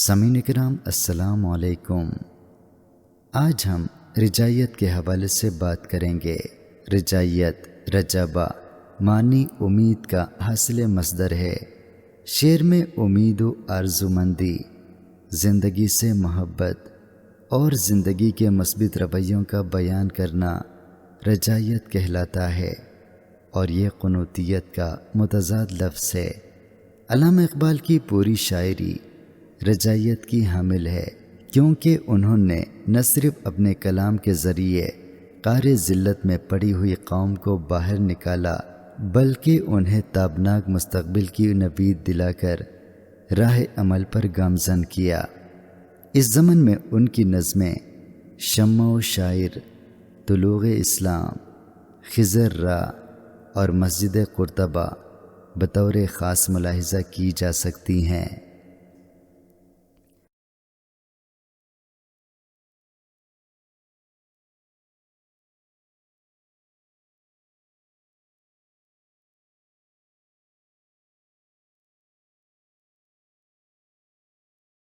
سامعین کرام السلام علیکم۔ آج ہم رجائیت کے حوالے سے بات کریں گے۔ رجائیت رجابہ معنی امید کا حاصل مصدر ہے۔ شعر میں امید و آرزومندی، زندگی سے محبت اور زندگی کے مثبت رویوں کا بیان کرنا رجائیت کہلاتا ہے، اور یہ قنوتیت کا متضاد لفظ ہے۔ علامہ اقبال کی پوری شاعری رجائیت کی حامل ہے، کیونکہ انہوں نے نہ صرف اپنے کلام کے ذریعے قعر ذلت میں پڑی ہوئی قوم کو باہر نکالا، بلکہ انہیں تابناک مستقبل کی نوید دلا کر راہ عمل پر گامزن کیا۔ اس زمن میں ان کی نظمیں شمع و شاعر، طلوع اسلام، خضر را اور مسجد قرطبہ بطور خاص ملاحظہ کی جا سکتی ہیں۔